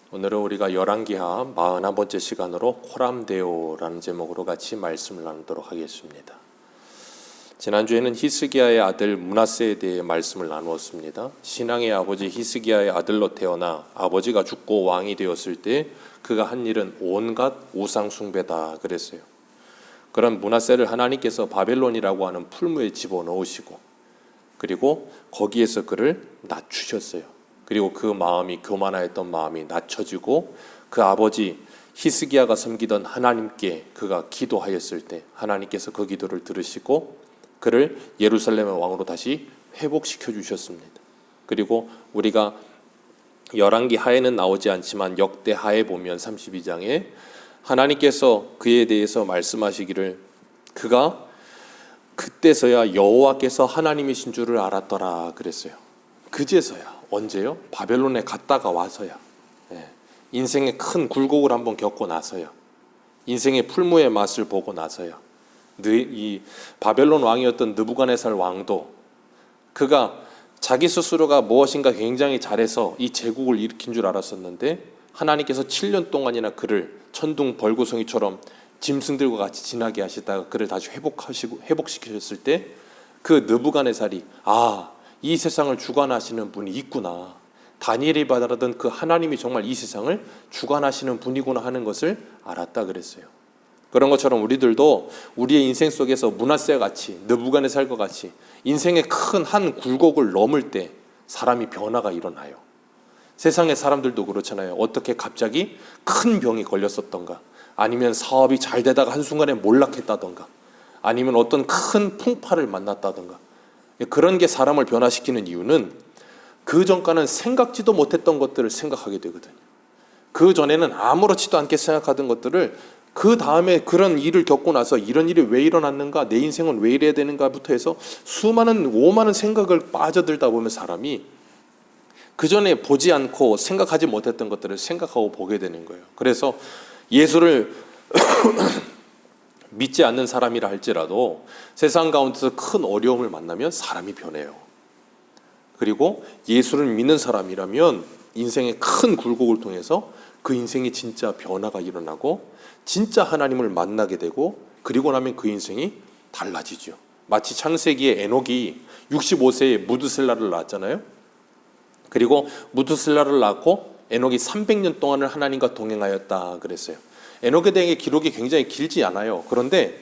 오늘은 우리가 열왕기하 41번째 시간으로 코람데오라는 제목으로 같이 말씀을 나누도록 하겠습니다. 지난주에는 히스기야의 아들 므낫세에 대해 말씀을 나누었습니다. 신앙의 아버지 히스기야의 아들로 태어나 아버지가 죽고 왕이 되었을 때 그가 한 일은 온갖 우상 숭배다 그랬어요. 그런 므낫세를 하나님께서 바벨론이라고 하는 풀무에 집어넣으시고 그리고 거기에서 그를 낮추셨어요. 그리고 그 마음이 교만하였던 마음이 낮춰지고 그 아버지 히스기야가 섬기던 하나님께 그가 기도하였을 때 하나님께서 그 기도를 들으시고 그를 예루살렘의 왕으로 다시 회복시켜 주셨습니다. 그리고 우리가 열왕기 하에는 나오지 않지만 역대 하에 보면 32장에 하나님께서 그에 대해서 말씀하시기를 그가 그때서야 여호와께서 하나님이신 줄을 알았더라 그랬어요. 그제서야. 언제요? 바벨론에 갔다가 와서야. 인생의 큰 굴곡을 한번 겪고 나서야. 인생의 풀무의 맛을 보고 나서야. 이 바벨론 왕이었던 느부갓네살 왕도 그가 자기 스스로가 무엇인가 굉장히 잘해서 이 제국을 일으킨 줄 알았었는데 하나님께서 7년 동안이나 그를 천둥 벌구덩이처럼 짐승들과 같이 지나게 하시다가 그를 다시 회복시키셨을 때 그 느부갓네살이 이 세상을 주관하시는 분이 있구나. 다니엘이 바라던 그 하나님이 정말 이 세상을 주관하시는 분이구나 하는 것을 알았다 그랬어요. 그런 것처럼 우리들도 우리의 인생 속에서 므낫세와 같이 느부갓네살과 같이 인생의 큰 한 굴곡을 넘을 때 사람이 변화가 일어나요. 세상의 사람들도 그렇잖아요. 어떻게 갑자기 큰 병이 걸렸었던가 아니면 사업이 잘 되다가 한순간에 몰락했다던가 아니면 어떤 큰 풍파를 만났다던가 그런 게 사람을 변화시키는 이유는 그 전과는 생각지도 못했던 것들을 생각하게 되거든요. 그 전에는 아무렇지도 않게 생각하던 것들을 그 다음에 그런 일을 겪고 나서 이런 일이 왜 일어났는가, 내 인생은 왜 이래야 되는가부터 해서 오만한 생각을 빠져들다 보면 사람이 그 전에 보지 않고 생각하지 못했던 것들을 생각하고 보게 되는 거예요. 그래서 예수를 믿지 않는 사람이라 할지라도 세상 가운데서 큰 어려움을 만나면 사람이 변해요. 그리고 예수를 믿는 사람이라면 인생의 큰 굴곡을 통해서 그 인생이 진짜 변화가 일어나고 진짜 하나님을 만나게 되고 그리고 나면 그 인생이 달라지죠. 마치 창세기에 에녹이 65세에 무드셀라를 낳았잖아요. 그리고 무드셀라를 낳고 에녹이 300년 동안을 하나님과 동행하였다 그랬어요. 에녹에 대해 기록이 굉장히 길지 않아요. 그런데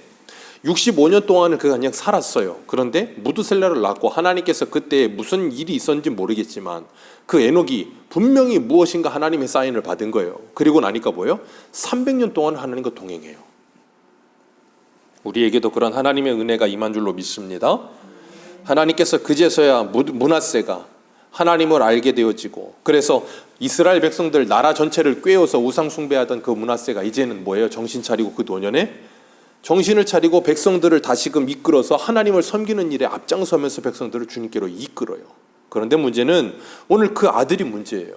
65년 동안은 그가 그냥 살았어요. 그런데 무드셀라를 낳고 하나님께서 그때 무슨 일이 있었는지 모르겠지만 그 에녹이 분명히 무엇인가 하나님의 사인을 받은 거예요. 그리고 나니까 뭐예요? 300년 동안 하나님과 동행해요. 우리에게도 그런 하나님의 은혜가 임한 줄로 믿습니다. 하나님께서 그제서야 므낫세가 하나님을 알게 되어지고 그래서 이스라엘 백성들 나라 전체를 꿰어서 우상 숭배하던 그 므낫세가 이제는 뭐예요? 정신 차리고 그 노년에 정신을 차리고 백성들을 다시금 이끌어서 하나님을 섬기는 일에 앞장서면서 백성들을 주님께로 이끌어요. 그런데 문제는 오늘 그 아들이 문제예요.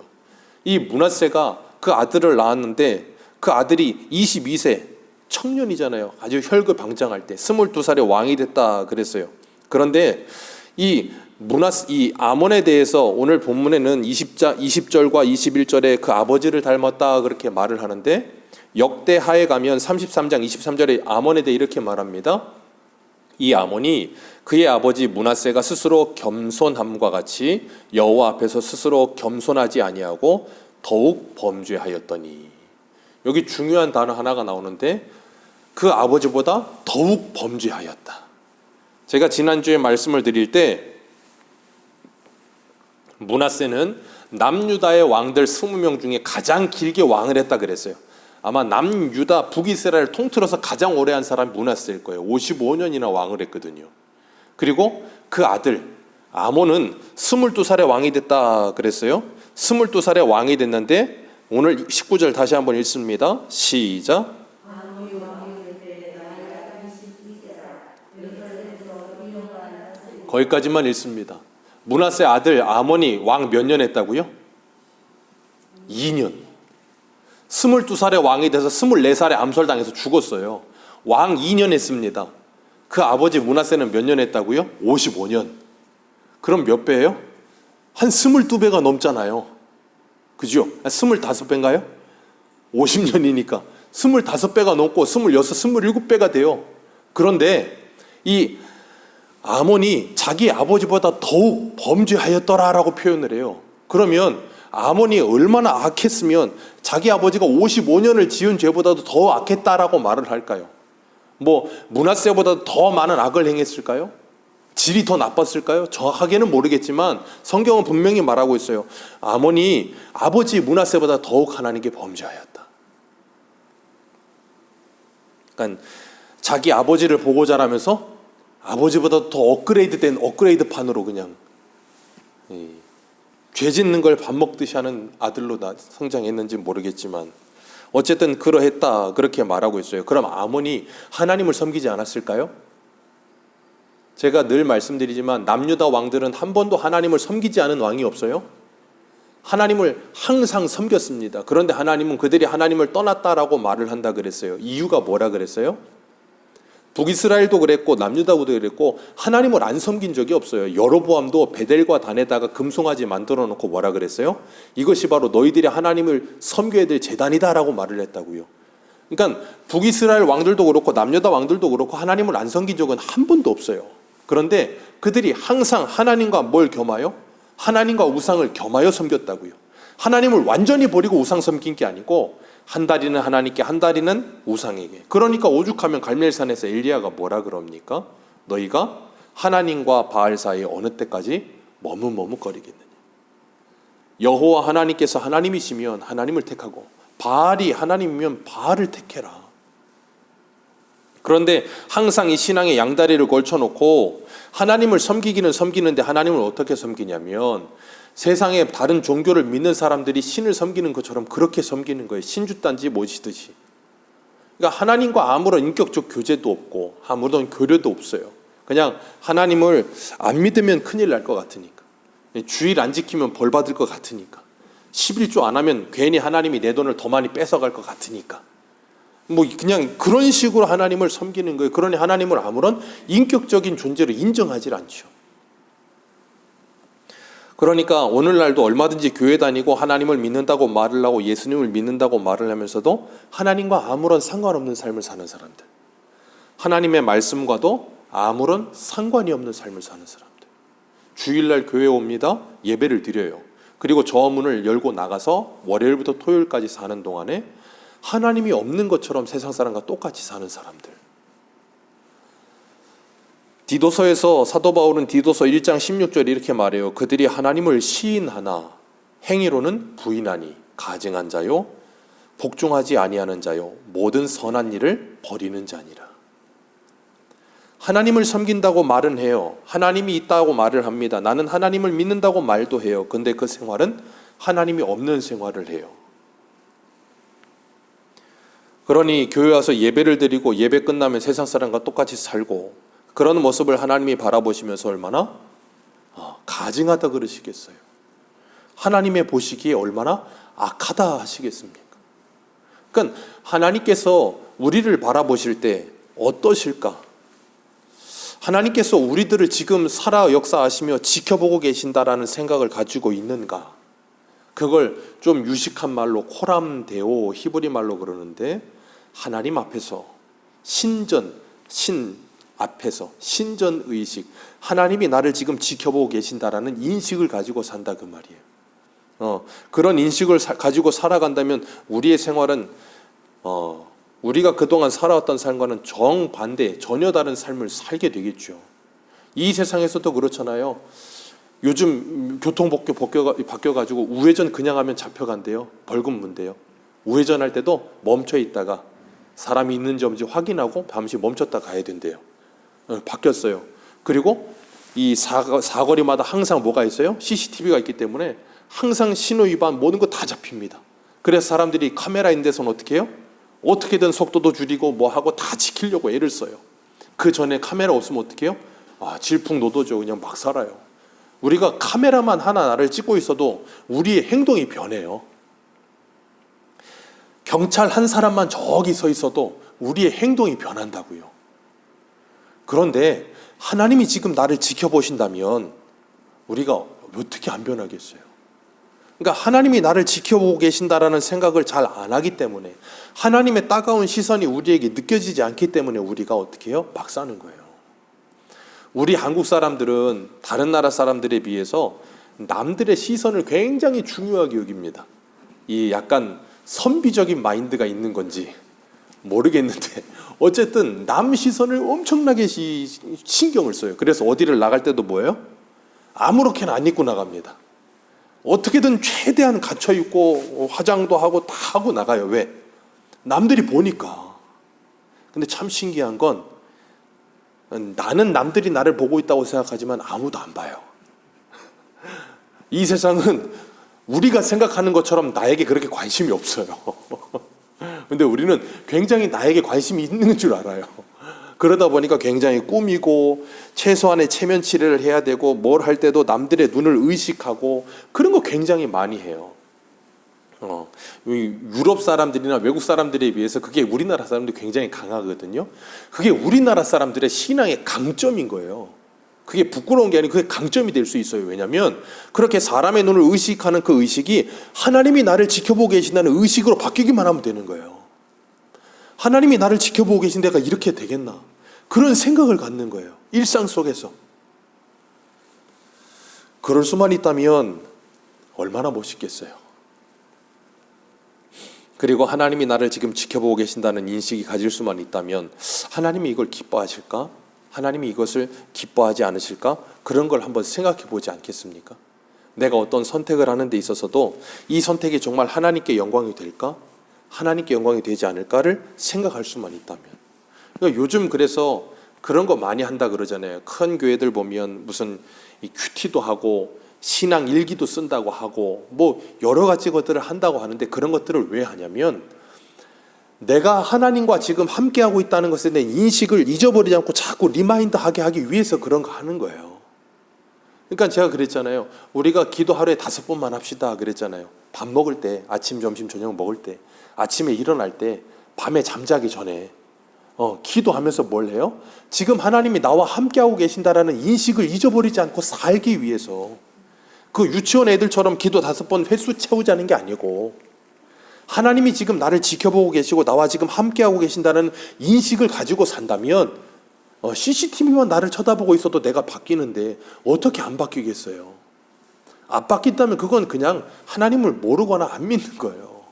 이 므낫세가 그 아들을 낳았는데 그 아들이 22세 청년이잖아요. 아주 혈거방장할 때 22살에 왕이 됐다 그랬어요. 그런데 이 아몬에 대해서 오늘 본문에는 20절과 21절에 그 아버지를 닮았다 그렇게 말을 하는데 역대하에 가면 33장 23절에 아몬에 대해 이렇게 말합니다. 이 아몬이 그의 아버지 므낫세가 스스로 겸손함과 같이 여호와 앞에서 스스로 겸손하지 아니하고 더욱 범죄하였더니 여기 중요한 단어 하나가 나오는데 그 아버지보다 더욱 범죄하였다. 제가 지난주에 말씀을 드릴 때 므낫세는 남유다의 왕들 20명 중에 가장 길게 왕을 했다 그랬어요. 아마 남유다 북이스라엘을 통틀어서 가장 오래 한 사람이 므낫세일 거예요. 55년이나 왕을 했거든요. 그리고 그 아들 아몬은 22살에 왕이 됐다 그랬어요. 22살에 왕이 됐는데 오늘 19절 다시 한번 읽습니다. 시작. 거기까지만 읽습니다. 므낫세 아들 아몬이 왕 몇 년 했다고요? 2년. 22살에 왕이 돼서 24살에 암살당해서 죽었어요. 왕 2년 했습니다. 그 아버지 므낫세는 몇 년 했다고요? 55년. 그럼 몇 배예요? 한 22배가 넘잖아요. 그죠? 25배인가요? 50년이니까 25배가 넘고 26, 27배가 돼요. 그런데 이 아몬이 자기 아버지보다 더욱 범죄하였더라라고 표현을 해요. 그러면 아몬이 얼마나 악했으면 자기 아버지가 55년을 지은 죄보다도 더 악했다라고 말을 할까요? 뭐 므낫세보다 더 많은 악을 행했을까요? 질이 더 나빴을까요? 정확하게는 모르겠지만 성경은 분명히 말하고 있어요. 아몬이 아버지 므낫세보다 더욱 하나님께 범죄하였다. 그러니까 자기 아버지를 보고 자라면서 아버지보다 더 업그레이드된 업그레이드판으로 그냥 죄 짓는 걸 밥 먹듯이 하는 아들로 성장했는지 모르겠지만 어쨌든 그러했다 그렇게 말하고 있어요. 그럼 아몬이 하나님을 섬기지 않았을까요? 제가 늘 말씀드리지만 남유다 왕들은 한 번도 하나님을 섬기지 않은 왕이 없어요. 하나님을 항상 섬겼습니다. 그런데 하나님은 그들이 하나님을 떠났다라고 말을 한다 그랬어요. 이유가 뭐라 그랬어요? 북이스라엘도 그랬고 남유다도 그랬고 하나님을 안 섬긴 적이 없어요. 여로보암도 베델과 단에다가 금송아지 만들어 놓고 뭐라 그랬어요? 이것이 바로 너희들이 하나님을 섬겨야 될 제단이다라고 말을 했다고요. 그러니까 북이스라엘 왕들도 그렇고 남유다 왕들도 그렇고 하나님을 안 섬긴 적은 한 번도 없어요. 그런데 그들이 항상 하나님과 뭘 겸하여? 하나님과 우상을 겸하여 섬겼다고요. 하나님을 완전히 버리고 우상 섬긴 게 아니고 한 다리는 하나님께 한 다리는 우상에게. 그러니까 오죽하면 갈멜산에서 엘리야가 뭐라 그럽니까? 너희가 하나님과 바알 사이에 어느 때까지 머뭇머뭇거리겠느냐. 여호와 하나님께서 하나님이시면 하나님을 택하고 바알이 하나님이면 바알을 택해라. 그런데 항상 이 신앙의 양다리를 걸쳐놓고 하나님을 섬기기는 섬기는데 하나님을 어떻게 섬기냐면 세상의 다른 종교를 믿는 사람들이 신을 섬기는 것처럼 그렇게 섬기는 거예요. 신주단지 모시듯이. 그러니까 하나님과 아무런 인격적 교제도 없고 아무런 교류도 없어요. 그냥 하나님을 안 믿으면 큰일 날 것 같으니까, 주일 안 지키면 벌 받을 것 같으니까, 11조 안 하면 괜히 하나님이 내 돈을 더 많이 뺏어갈 것 같으니까, 뭐 그냥 그런 식으로 하나님을 섬기는 거예요. 그러니 하나님을 아무런 인격적인 존재로 인정하지 않죠. 그러니까 오늘날도 얼마든지 교회 다니고 하나님을 믿는다고 말을 하고 예수님을 믿는다고 말을 하면서도 하나님과 아무런 상관없는 삶을 사는 사람들, 하나님의 말씀과도 아무런 상관이 없는 삶을 사는 사람들, 주일날 교회 옵니다. 예배를 드려요. 그리고 저 문을 열고 나가서 월요일부터 토요일까지 사는 동안에 하나님이 없는 것처럼 세상 사람과 똑같이 사는 사람들. 디도서에서 사도 바울은 디도서 1장 16절에 이렇게 말해요. 그들이 하나님을 시인하나 행위로는 부인하니 가증한 자요 복종하지 아니하는 자요 모든 선한 일을 버리는 자니라. 하나님을 섬긴다고 말은 해요. 하나님이 있다고 말을 합니다. 나는 하나님을 믿는다고 말도 해요. 근데 그 생활은 하나님이 없는 생활을 해요. 그러니 교회 와서 예배를 드리고 예배 끝나면 세상 사람과 똑같이 살고 그런 모습을 하나님이 바라보시면서 얼마나 가증하다 그러시겠어요. 하나님의 보시기에 얼마나 악하다 하시겠습니까? 그러니까 하나님께서 우리를 바라보실 때 어떠실까? 하나님께서 우리들을 지금 살아 역사하시며 지켜보고 계신다라는 생각을 가지고 있는가? 그걸 좀 유식한 말로 코람데오, 히브리 말로 그러는데 하나님 앞에서 신 앞에서 신전의식, 하나님이 나를 지금 지켜보고 계신다라는 인식을 가지고 산다 그 말이에요. 그런 인식을 가지고 살아간다면 우리의 생활은 우리가 그동안 살아왔던 삶과는 정반대, 전혀 다른 삶을 살게 되겠죠. 이 세상에서도 그렇잖아요. 요즘 교통법규 바뀌어가지고 우회전 그냥 하면 잡혀간대요. 벌금 문대요. 우회전할 때도 멈춰 있다가 사람이 있는지 없는지 확인하고 잠시 멈췄다 가야 된대요. 바뀌었어요. 그리고 이 사거리마다 항상 뭐가 있어요? CCTV가 있기 때문에 항상 신호 위반 모든 거 다 잡힙니다. 그래서 사람들이 카메라 있는 데서는 어떻게 해요? 어떻게든 속도도 줄이고 뭐 하고 다 지키려고 애를 써요. 그 전에 카메라 없으면 어떻게 해요? 질풍노도죠. 그냥 막 살아요. 우리가 카메라만 하나 나를 찍고 있어도 우리의 행동이 변해요. 경찰 한 사람만 저기 서 있어도 우리의 행동이 변한다고요. 그런데 하나님이 지금 나를 지켜보신다면 우리가 어떻게 안 변하겠어요? 그러니까 하나님이 나를 지켜보고 계신다라는 생각을 잘 안 하기 때문에, 하나님의 따가운 시선이 우리에게 느껴지지 않기 때문에 우리가 어떻게 해요? 막 사는 거예요. 우리 한국 사람들은 다른 나라 사람들에 비해서 남들의 시선을 굉장히 중요하게 여깁니다. 이 약간 선비적인 마인드가 있는 건지 모르겠는데 어쨌든 남 시선을 엄청나게 신경을 써요. 그래서 어디를 나갈 때도 뭐예요? 아무렇게나 안 입고 나갑니다. 어떻게든 최대한 갖춰 입고 화장도 하고 다 하고 나가요. 왜? 남들이 보니까. 근데 참 신기한 건 나는 남들이 나를 보고 있다고 생각하지만 아무도 안 봐요. 이 세상은 우리가 생각하는 것처럼 나에게 그렇게 관심이 없어요. 근데 우리는 굉장히 나에게 관심이 있는 줄 알아요. 그러다 보니까 굉장히 꾸미고 최소한의 체면 치레를 해야 되고 뭘 할 때도 남들의 눈을 의식하고 그런 거 굉장히 많이 해요. 유럽 사람들이나 외국 사람들에 비해서 그게 우리나라 사람들이 굉장히 강하거든요. 그게 우리나라 사람들의 신앙의 강점인 거예요. 그게 부끄러운 게 아니고 그게 강점이 될 수 있어요. 왜냐하면 그렇게 사람의 눈을 의식하는 그 의식이 하나님이 나를 지켜보고 계신다는 의식으로 바뀌기만 하면 되는 거예요. 하나님이 나를 지켜보고 계신 데가 이렇게 되겠나? 그런 생각을 갖는 거예요. 일상 속에서. 그럴 수만 있다면 얼마나 멋있겠어요. 그리고 하나님이 나를 지금 지켜보고 계신다는 인식이 가질 수만 있다면 하나님이 이걸 기뻐하실까? 하나님이 이것을 기뻐하지 않으실까? 그런 걸 한번 생각해 보지 않겠습니까? 내가 어떤 선택을 하는 데 있어서도 이 선택이 정말 하나님께 영광이 될까? 하나님께 영광이 되지 않을까를 생각할 수만 있다면. 그러니까 요즘 그래서 그런 거 많이 한다 그러잖아요. 큰 교회들 보면 무슨 큐티도 하고 신앙 일기도 쓴다고 하고 뭐 여러 가지 것들을 한다고 하는데 그런 것들을 왜 하냐면 내가 하나님과 지금 함께하고 있다는 것에 대한 인식을 잊어버리지 않고 자꾸 리마인드하게 하기 위해서 그런 거 하는 거예요. 그러니까 제가 그랬잖아요. 우리가 기도 하루에 5번만 합시다 그랬잖아요. 밥 먹을 때, 아침, 점심, 저녁 먹을 때, 아침에 일어날 때, 밤에 잠자기 전에 기도하면서 뭘 해요? 지금 하나님이 나와 함께하고 계신다라는 인식을 잊어버리지 않고 살기 위해서 그 유치원 애들처럼 기도 5번 횟수 채우자는 게 아니고 하나님이 지금 나를 지켜보고 계시고 나와 지금 함께하고 계신다는 인식을 가지고 산다면 CCTV만 나를 쳐다보고 있어도 내가 바뀌는데 어떻게 안 바뀌겠어요? 안 바뀐다면 그건 그냥 하나님을 모르거나 안 믿는 거예요.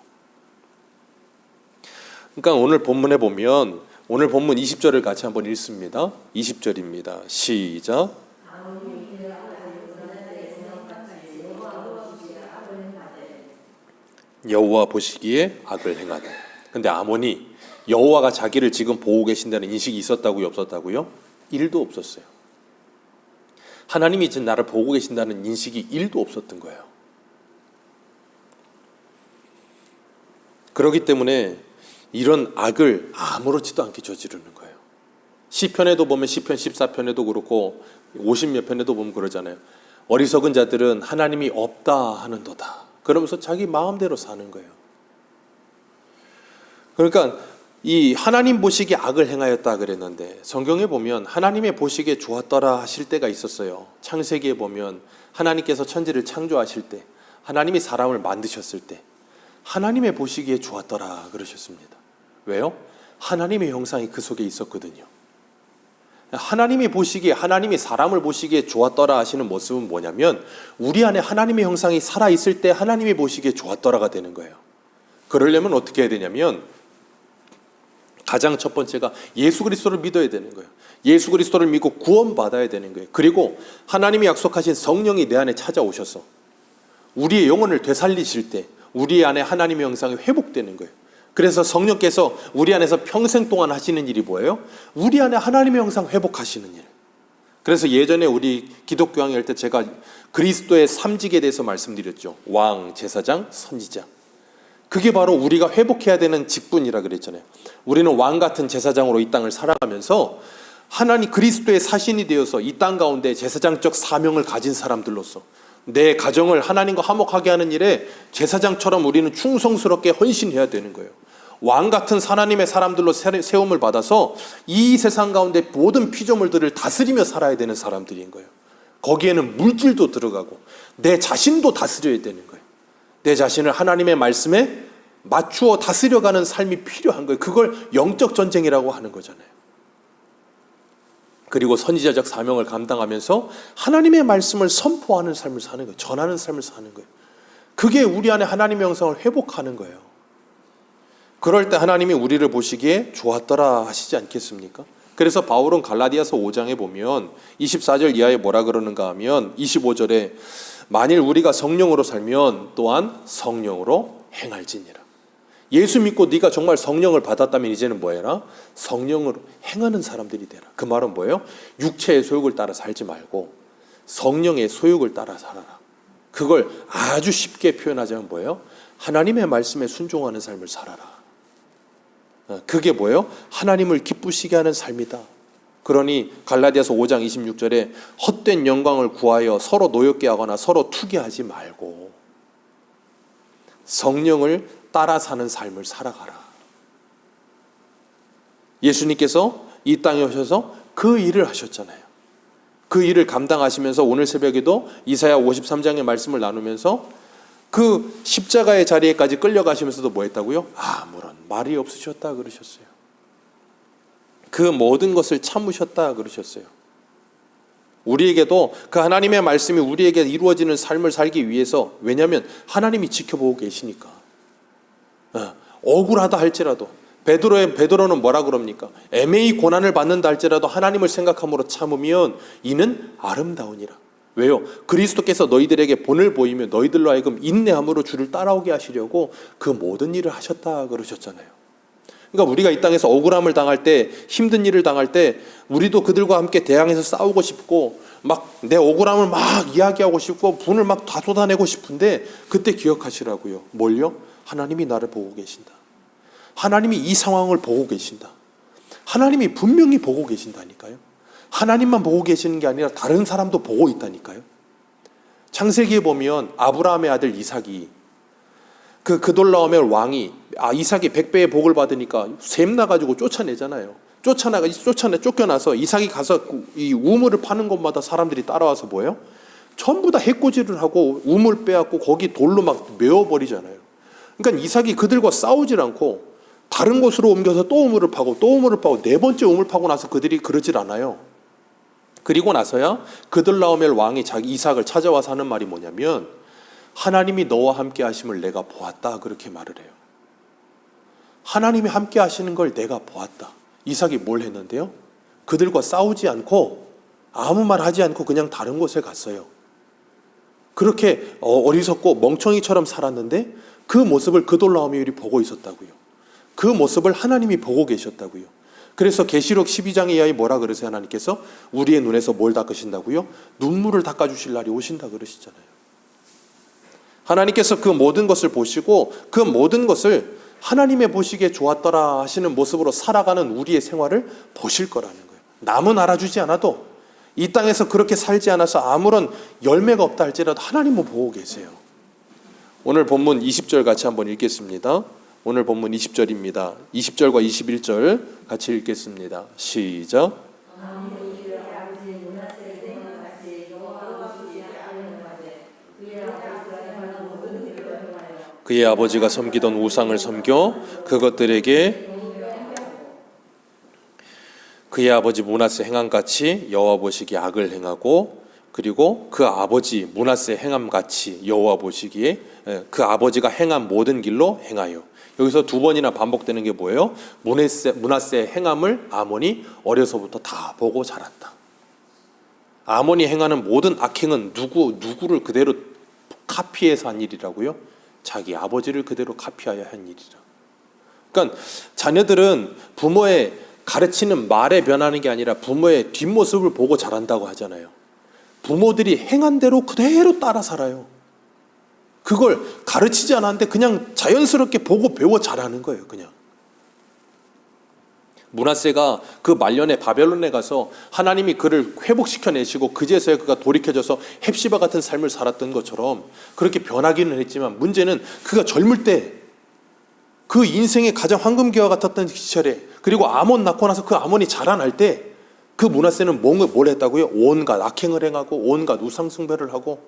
그러니까 오늘 본문에 보면 오늘 본문 20절을 같이 한번 읽습니다. 20절입니다. 시작. 여호와 보시기에 악을 행하다. 근데 아몬이 여호와가 자기를 지금 보고 계신다는 인식이 있었다고요? 없었다고요? 1도 없었어요. 하나님이 지금 나를 보고 계신다는 인식이 1도 없었던 거예요. 그렇기 때문에 이런 악을 아무렇지도 않게 저지르는 거예요. 시편에도 보면 시편 14편에도 그렇고 50몇 편에도 보면 그러잖아요. 어리석은 자들은 하나님이 없다 하는도다. 그러면서 자기 마음대로 사는 거예요. 그러니까 이 하나님 보시기에 악을 행하였다 그랬는데 성경에 보면 하나님의 보시기에 좋았더라 하실 때가 있었어요. 창세기에 보면 하나님께서 천지를 창조하실 때, 하나님이 사람을 만드셨을 때 하나님의 보시기에 좋았더라 그러셨습니다. 왜요? 하나님의 형상이 그 속에 있었거든요. 하나님이 보시기에, 하나님이 사람을 보시기에 좋았더라 하시는 모습은 뭐냐면 우리 안에 하나님의 형상이 살아있을 때 하나님이 보시기에 좋았더라가 되는 거예요. 그러려면 어떻게 해야 되냐면 가장 첫 번째가 예수 그리스도를 믿어야 되는 거예요. 예수 그리스도를 믿고 구원받아야 되는 거예요. 그리고 하나님이 약속하신 성령이 내 안에 찾아오셔서 우리의 영혼을 되살리실 때 우리 안에 하나님의 형상이 회복되는 거예요. 그래서 성령께서 우리 안에서 평생 동안 하시는 일이 뭐예요? 우리 안에 하나님의 형상 회복하시는 일. 그래서 예전에 우리 기독교 강의할 때 제가 그리스도의 삼직에 대해서 말씀드렸죠. 왕, 제사장, 선지자. 그게 바로 우리가 회복해야 되는 직분이라 그랬잖아요. 우리는 왕 같은 제사장으로 이 땅을 살아가면서 하나님 그리스도의 사신이 되어서 이 땅 가운데 제사장적 사명을 가진 사람들로서 내 가정을 하나님과 화목하게 하는 일에 제사장처럼 우리는 충성스럽게 헌신해야 되는 거예요. 왕 같은 하나님의 사람들로 세움을 받아서 이 세상 가운데 모든 피조물들을 다스리며 살아야 되는 사람들인 거예요. 거기에는 물질도 들어가고 내 자신도 다스려야 되는 거예요. 내 자신을 하나님의 말씀에 맞추어 다스려가는 삶이 필요한 거예요. 그걸 영적 전쟁이라고 하는 거잖아요. 그리고 선지자적 사명을 감당하면서 하나님의 말씀을 선포하는 삶을 사는 거예요. 전하는 삶을 사는 거예요. 그게 우리 안에 하나님의 영성을 회복하는 거예요. 그럴 때 하나님이 우리를 보시기에 좋았더라 하시지 않겠습니까? 그래서 바울은 갈라디아서 5장에 보면 24절 이하에 뭐라 그러는가 하면 25절에 만일 우리가 성령으로 살면 또한 성령으로 행할지니라. 예수 믿고 네가 정말 성령을 받았다면 이제는 뭐 해라? 성령으로 행하는 사람들이 되라. 그 말은 뭐예요? 육체의 소욕을 따라 살지 말고 성령의 소욕을 따라 살아라. 그걸 아주 쉽게 표현하자면 뭐예요? 하나님의 말씀에 순종하는 삶을 살아라. 그게 뭐예요? 하나님을 기쁘시게 하는 삶이다. 그러니 갈라디아서 5장 26절에 헛된 영광을 구하여 서로 노엽게 하거나 서로 투기하지 말고 성령을 따라 사는 삶을 살아가라. 예수님께서 이 땅에 오셔서 그 일을 하셨잖아요. 그 일을 감당하시면서 오늘 새벽에도 이사야 53장의 말씀을 나누면서 그 십자가의 자리에까지 끌려가시면서도 뭐 했다고요? 아무런 말이 없으셨다 그러셨어요. 그 모든 것을 참으셨다 그러셨어요. 우리에게도 그 하나님의 말씀이 우리에게 이루어지는 삶을 살기 위해서, 왜냐하면 하나님이 지켜보고 계시니까. 억울하다 할지라도 베드로는 뭐라 그럽니까? 애매히 고난을 받는다 할지라도 하나님을 생각함으로 참으면 이는 아름다우니라. 왜요? 그리스도께서 너희들에게 본을 보이며 너희들로 하여금 인내함으로 주를 따라오게 하시려고 그 모든 일을 하셨다 그러셨잖아요. 그러니까 우리가 이 땅에서 억울함을 당할 때, 힘든 일을 당할 때 우리도 그들과 함께 대항해서 싸우고 싶고 막 내 억울함을 막 이야기하고 싶고 분을 막 다 쏟아내고 싶은데 그때 기억하시라고요. 뭘요? 하나님이 나를 보고 계신다. 하나님이 이 상황을 보고 계신다. 하나님이 분명히 보고 계신다니까요. 하나님만 보고 계시는 게 아니라 다른 사람도 보고 있다니까요. 창세기에 보면 아브라함의 아들 이삭이 그돌라오멜 왕이 이삭이 100배의 복을 받으니까 셈 나가지고 쫓아내잖아요. 쫓겨나서 이삭이 가서 이 우물을 파는 곳마다 사람들이 따라와서 뭐예요? 전부 다 해코지를 하고 우물 빼앗고 거기 돌로 막 메워버리잖아요. 그러니까 이삭이 그들과 싸우질 않고 다른 곳으로 옮겨서 또 우물을 파고 또 우물을 파고 네 번째 우물 파고 나서 그들이 그러질 않아요. 그리고 나서야 그들라오멜 왕이 자기 이삭을 찾아와서 하는 말이 뭐냐면 하나님이 너와 함께 하심을 내가 보았다 그렇게 말을 해요. 하나님이 함께 하시는 걸 내가 보았다. 이삭이 뭘 했는데요? 그들과 싸우지 않고 아무 말 하지 않고 그냥 다른 곳에 갔어요. 그렇게 어리석고 멍청이처럼 살았는데 그 모습을 그돌라오멜이 보고 있었다고요. 그 모습을 하나님이 보고 계셨다고요. 그래서 계시록 12장에 이하에 뭐라 그러세요? 하나님께서 우리의 눈에서 뭘 닦으신다고요? 눈물을 닦아주실 날이 오신다 그러시잖아요. 하나님께서 그 모든 것을 보시고 그 모든 것을 하나님의 보시기에 좋았더라 하시는 모습으로 살아가는 우리의 생활을 보실 거라는 거예요. 남은 알아주지 않아도 이 땅에서 그렇게 살지 않아서 아무런 열매가 없다 할지라도 하나님은 보고 계세요. 오늘 본문 20절 같이 한번 읽겠습니다. 오늘 본문 20절입니다. 20절과 21절 같이 읽겠습니다. 시작. 그의 아버지가 섬기던 우상을 섬겨 그것들에게 그의 아버지 므낫세 행함같이 여호와 보시기에 악을 행하고 그리고 그 아버지 므낫세 행함같이 여호와 보시기에 그 아버지가 행한 모든 길로 행하여. 여기서 두 번이나 반복되는 게 뭐예요? 므낫세 행함을 아몬이 어려서부터 다 보고 자랐다. 아몬이 행하는 모든 악행은 누구를 그대로 카피해서 한 일이라고요? 자기 아버지를 그대로 카피하여 한 일이라. 그러니까 자녀들은 부모의 가르치는 말에 변하는 게 아니라 부모의 뒷모습을 보고 자란다고 하잖아요. 부모들이 행한 대로 그대로 따라 살아요. 그걸 가르치지 않았는데 그냥 자연스럽게 보고 배워 자라는 거예요. 그냥. 므낫세가 그 말년에 바벨론에 가서 하나님이 그를 회복시켜내시고 그제서야 그가 돌이켜져서 헵시바 같은 삶을 살았던 것처럼 그렇게 변하기는 했지만 문제는 그가 젊을 때 그 인생의 가장 황금기와 같았던 시절에 그리고 아몬 낳고 나서 그 아몬이 자라날 때 그 므낫세는 뭘 했다고요? 온갖 악행을 행하고 온갖 우상 숭배를 하고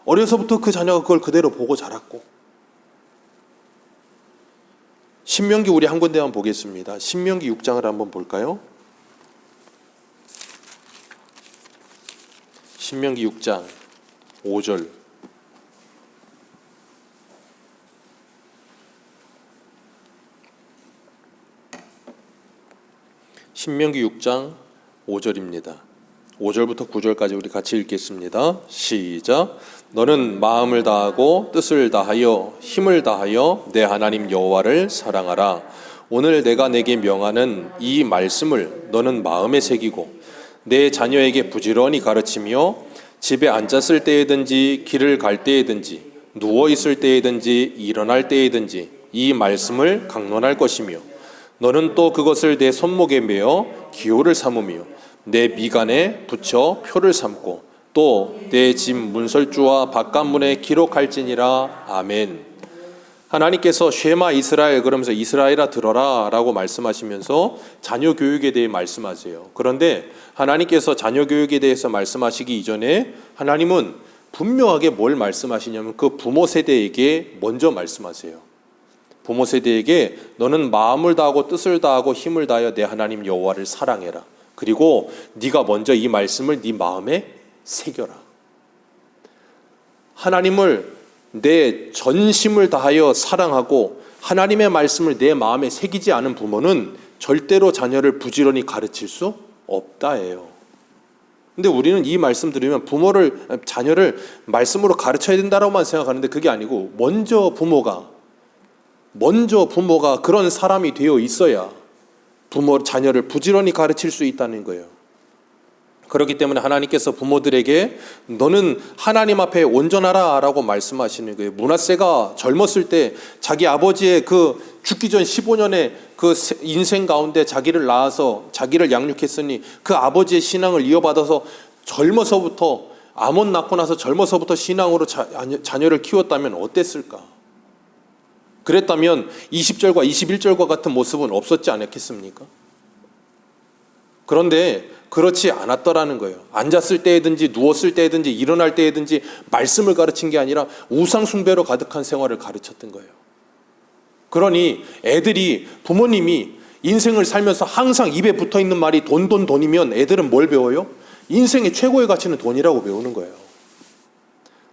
어려서부터 그 자녀가 그걸 그대로 보고 자랐고 신명기 우리 한 군데만 보겠습니다. 신명기 6장을 한번 볼까요? 신명기 6장 5절. 신명기 6장 5절입니다. 5절부터 9절까지 우리 같이 읽겠습니다. 시작. 너는 마음을 다하고 뜻을 다하여 힘을 다하여 내 하나님 여호와를 사랑하라. 오늘 내가 내게 명하는 이 말씀을 너는 마음에 새기고 내 자녀에게 부지런히 가르치며 집에 앉았을 때에든지 길을 갈 때에든지 누워 있을 때에든지 일어날 때에든지 이 말씀을 강론할 것이며 너는 또 그것을 내 손목에 매어 기호를 삼으며 내 미간에 붙여 표를 삼고 또 내 집 문설주와 바깥문에 기록할지니라. 아멘. 하나님께서 쉐마 이스라엘 그러면서 이스라엘아 들어라 라고 말씀하시면서 자녀 교육에 대해 말씀하세요. 그런데 하나님께서 자녀 교육에 대해서 말씀하시기 이전에 하나님은 분명하게 뭘 말씀하시냐면 그 부모 세대에게 먼저 말씀하세요. 부모 세대에게 너는 마음을 다하고 뜻을 다하고 힘을 다하여 내 하나님 여호와를 사랑해라. 그리고 네가 먼저 이 말씀을 네 마음에 새겨라. 하나님을 내 전심을 다하여 사랑하고 하나님의 말씀을 내 마음에 새기지 않은 부모는 절대로 자녀를 부지런히 가르칠 수 없다예요. 근데 우리는 이 말씀 들으면 자녀를 말씀으로 가르쳐야 된다라고만 생각하는데 그게 아니고 먼저 부모가 그런 사람이 되어 있어야 자녀를 부지런히 가르칠 수 있다는 거예요. 그렇기 때문에 하나님께서 부모들에게 너는 하나님 앞에 온전하라 라고 말씀하시는 거예요. 므낫세가 젊었을 때 자기 아버지의 그 죽기 전 15년의 그 인생 가운데 자기를 낳아서 자기를 양육했으니 그 아버지의 신앙을 이어받아서 젊어서부터 아몬 낳고 나서 젊어서부터 신앙으로 자녀를 키웠다면 어땠을까? 그랬다면 20절과 21절과 같은 모습은 없었지 않았겠습니까? 그런데 그렇지 않았더라는 거예요. 앉았을 때든지 누웠을 때든지 일어날 때든지 말씀을 가르친 게 아니라 우상 숭배로 가득한 생활을 가르쳤던 거예요. 그러니 애들이 부모님이 인생을 살면서 항상 입에 붙어있는 말이 돈이면 애들은 뭘 배워요? 인생의 최고의 가치는 돈이라고 배우는 거예요.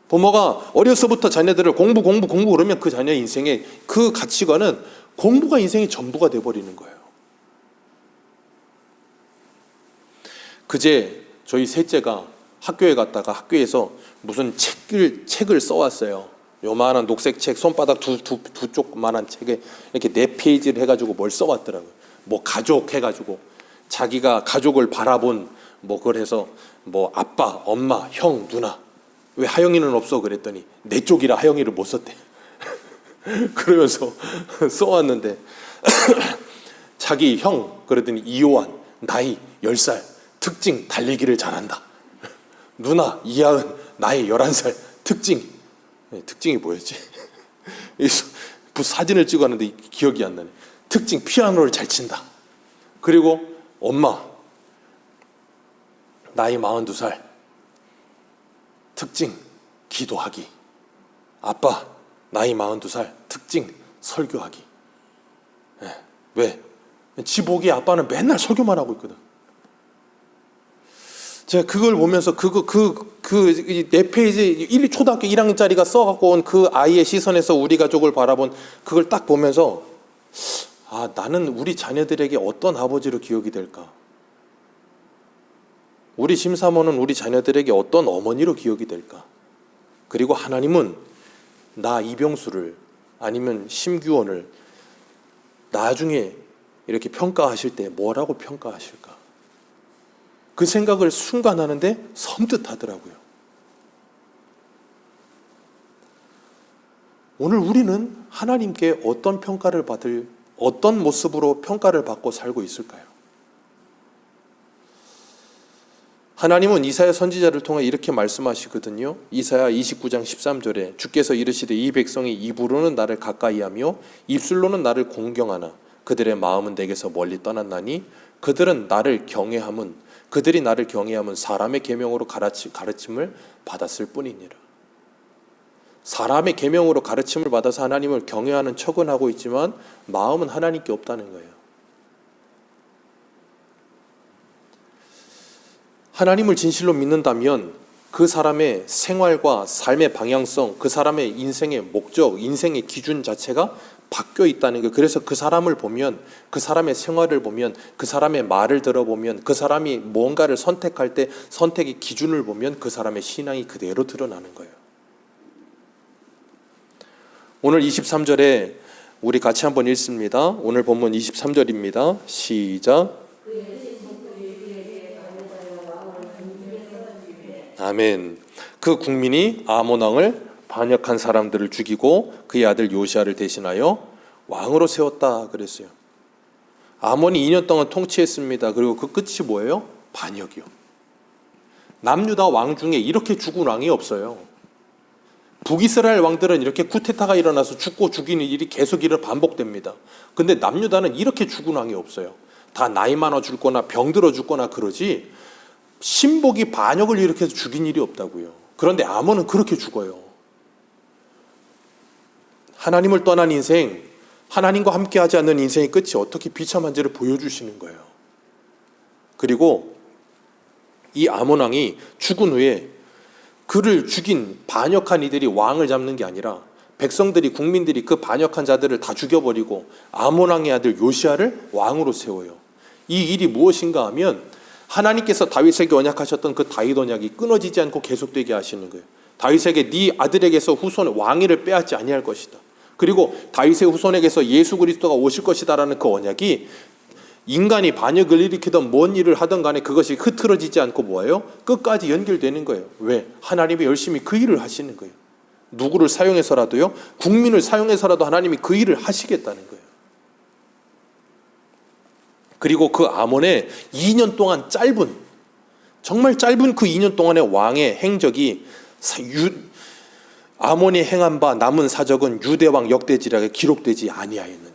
부모가 어려서부터 자녀들을 공부 그러면 그 자녀의 인생의 그 가치관은 공부가 인생의 전부가 돼버리는 거예요. 그제 저희 셋째가 학교에 갔다가 학교에서 무슨 책을 써왔어요. 요만한 녹색 책, 손바닥 두 쪽만한 책에 이렇게 4페이지를 해가지고 뭘 써왔더라고요. 뭐 가족 해가지고 자기가 가족을 바라본 뭐 그걸 해서 뭐 아빠, 엄마, 형, 누나 왜 하영이는 없어 그랬더니 내 쪽이라 하영이를 못 썼대. 그러면서 써왔는데 자기 형 그러더니 이호환 나이 10살 특징 달리기를 잘한다. 누나 이하은 나이 11살 특징 특징이 뭐였지? 사진을 찍었는데 기억이 안 나네. 특징 피아노를 잘 친다. 그리고 엄마 나이 42살 특징 기도하기. 아빠 나이 42살 특징 설교하기. 왜? 지 보기에 아빠는 맨날 설교만 하고 있거든. 제가 그걸 보면서 그 4페이지 초등학교 1학년짜리가 써갖고 온 그 아이의 시선에서 우리 가족을 바라본 그걸 딱 보면서 나는 우리 자녀들에게 어떤 아버지로 기억이 될까? 우리 심사모는 우리 자녀들에게 어떤 어머니로 기억이 될까? 그리고 하나님은 나 이병수를 아니면 심규원을 나중에 이렇게 평가하실 때 뭐라고 평가하실까? 그 생각을 순간 하는데 섬뜩 하더라고요. 오늘 우리는 하나님께 어떤 모습으로 평가를 받고 살고 있을까요? 하나님은 이사야 선지자를 통해 이렇게 말씀하시거든요. 이사야 29장 13절에 주께서 이르시되 이 백성이 입으로는 나를 가까이하며 입술로는 나를 공경하나 그들의 마음은 내게서 멀리 떠났나니 그들이 나를 경외함은 사람의 계명으로 가르침을 받았을 뿐이니라. 사람의 계명으로 가르침을 받아서 하나님을 경외하는 척은 하고 있지만 마음은 하나님께 없다는 거예요. 하나님을 진실로 믿는다면 그 사람의 생활과 삶의 방향성, 그 사람의 인생의 목적, 인생의 기준 자체가 바뀌어 있다는 거예요. 그래서 그 사람을 보면, 그 사람의 생활을 보면, 그 사람의 말을 들어보면, 그 사람이 뭔가를 선택할 때 선택의 기준을 보면 그 사람의 신앙이 그대로 드러나는 거예요. 오늘 23절에 우리 같이 한번 읽습니다. 오늘 본문 23절입니다. 시작. 아멘. 그 국민이 아몬 왕을 반역한 사람들을 죽이고 그의 아들 요시아를 대신하여 왕으로 세웠다 그랬어요. 아몬이 2년 동안 통치했습니다. 그리고 그 끝이 뭐예요? 반역이요. 남유다 왕 중에 이렇게 죽은 왕이 없어요. 북이스라엘 왕들은 이렇게 쿠데타가 일어나서 죽고 죽이는 일이 계속 반복됩니다. 근데 남유다는 이렇게 죽은 왕이 없어요. 다 나이 많아 죽거나 병들어 죽거나 그러지 신복이 반역을 일으켜서 죽인 일이 없다고요. 그런데 아몬은 그렇게 죽어요. 하나님을 떠난 인생, 하나님과 함께하지 않는 인생의 끝이 어떻게 비참한지를 보여주시는 거예요. 그리고 이 아몬 왕이 죽은 후에 그를 죽인 반역한 이들이 왕을 잡는 게 아니라 백성들이, 국민들이 그 반역한 자들을 다 죽여버리고 아몬 왕의 아들 요시아를 왕으로 세워요. 이 일이 무엇인가 하면 하나님께서 다윗에게 언약하셨던 그 다윗 언약이 끊어지지 않고 계속되게 하시는 거예요. 다윗에게 네 아들에게서 후손 왕위를 빼앗지 아니할 것이다. 그리고 다윗의 후손에게서 예수 그리스도가 오실 것이다라는 그 언약이 인간이 반역을 일으키던 뭔 일을 하던 간에 그것이 흐트러지지 않고 뭐예요? 끝까지 연결되는 거예요. 왜? 하나님이 열심히 그 일을 하시는 거예요. 누구를 사용해서라도요, 국민을 사용해서라도 하나님이 그 일을 하시겠다는 거예요. 그리고 그 아몬의 2년 동안 정말 짧은 그 2년 동안의 왕의 행적이 아몬이 행한 바 남은 사적은 유대왕 역대지략에 기록되지 아니하였느냐.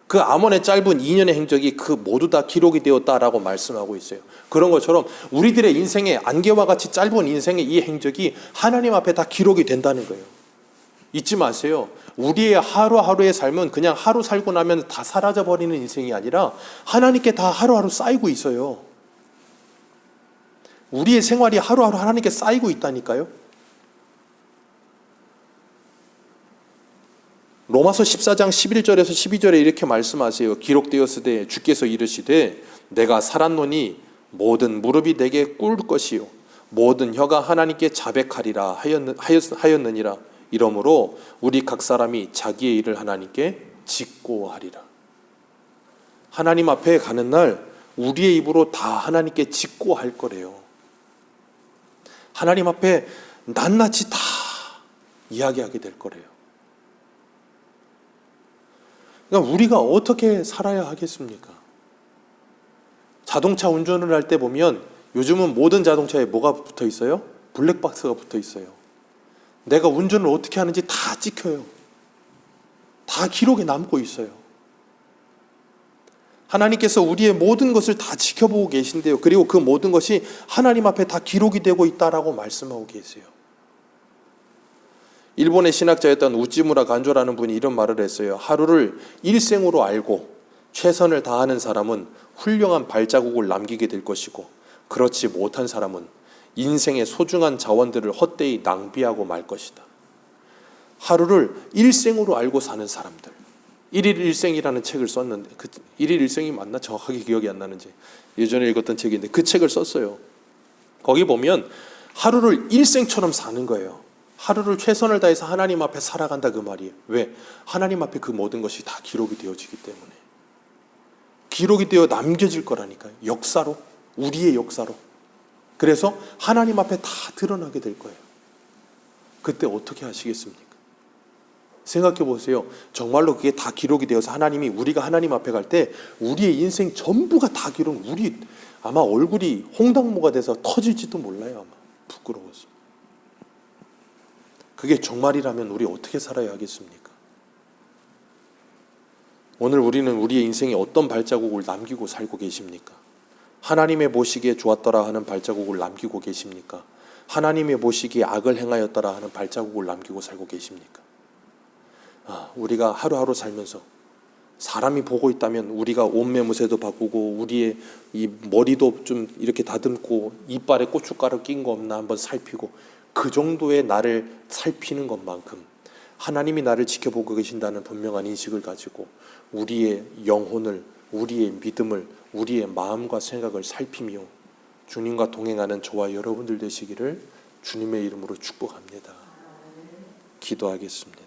그 아몬의 짧은 2년의 행적이 그 모두 다 기록이 되었다라고 말씀하고 있어요. 그런 것처럼 우리들의 인생의 안개와 같이 짧은 인생의 이 행적이 하나님 앞에 다 기록이 된다는 거예요. 잊지 마세요. 우리의 하루하루의 삶은 그냥 하루 살고 나면 다 사라져버리는 인생이 아니라 하나님께 다 하루하루 쌓이고 있어요. 우리의 생활이 하루하루 하나님께 쌓이고 있다니까요. 로마서 14장 11절에서 12절에 이렇게 말씀하세요. 기록되었으되 주께서 이르시되 내가 살았노니 모든 무릎이 내게 꿇을 것이요 모든 혀가 하나님께 자백하리라 하였느니라. 이러므로 우리 각 사람이 자기의 일을 하나님께 직고하리라. 하나님 앞에 가는 날 우리의 입으로 다 하나님께 직고할 거래요. 하나님 앞에 낱낱이 다 이야기하게 될 거래요. 그러니까 우리가 어떻게 살아야 하겠습니까? 자동차 운전을 할 때 보면 요즘은 모든 자동차에 뭐가 붙어 있어요? 블랙박스가 붙어 있어요. 내가 운전을 어떻게 하는지 다 찍혀요. 다 기록에 남고 있어요. 하나님께서 우리의 모든 것을 다 지켜보고 계신데요. 그리고 그 모든 것이 하나님 앞에 다 기록이 되고 있다라고 말씀하고 계세요. 일본의 신학자였던 우찌무라 간조라는 분이 이런 말을 했어요. 하루를 일생으로 알고 최선을 다하는 사람은 훌륭한 발자국을 남기게 될 것이고 그렇지 못한 사람은 인생의 소중한 자원들을 헛되이 낭비하고 말 것이다. 하루를 일생으로 알고 사는 사람들. 1일 일생이라는 책을 썼는데 그 1일 일생이 맞나? 정확하게 기억이 안 나는지 예전에 읽었던 책인데 그 책을 썼어요. 거기 보면 하루를 일생처럼 사는 거예요. 하루를 최선을 다해서 하나님 앞에 살아간다 그 말이에요. 왜? 하나님 앞에 그 모든 것이 다 기록이 되어지기 때문에. 기록이 되어 남겨질 거라니까요. 역사로, 우리의 역사로. 그래서 하나님 앞에 다 드러나게 될 거예요. 그때 어떻게 하시겠습니까? 생각해 보세요. 정말로 그게 다 기록이 되어서 하나님이 우리가 하나님 앞에 갈 때 우리의 인생 전부가 다 기록, 우리 아마 얼굴이 홍당무가 돼서 터질지도 몰라요. 아마 부끄러워서. 그게 정말이라면 우리 어떻게 살아야 하겠습니까? 오늘 우리는 우리의 인생에 어떤 발자국을 남기고 살고 계십니까? 하나님의 보시기에 좋았더라 하는 발자국을 남기고 계십니까? 하나님의 보시기에 악을 행하였더라 하는 발자국을 남기고 살고 계십니까? 우리가 하루하루 살면서 사람이 보고 있다면 우리가 옷 매무새도 바꾸고 우리의 이 머리도 좀 이렇게 다듬고 이빨에 고춧가루 낀 거 없나 한번 살피고 그 정도의 나를 살피는 것만큼 하나님이 나를 지켜보고 계신다는 분명한 인식을 가지고 우리의 영혼을, 우리의 믿음을, 우리의 마음과 생각을 살피며 주님과 동행하는 저와 여러분들 되시기를 주님의 이름으로 축복합니다. 기도하겠습니다.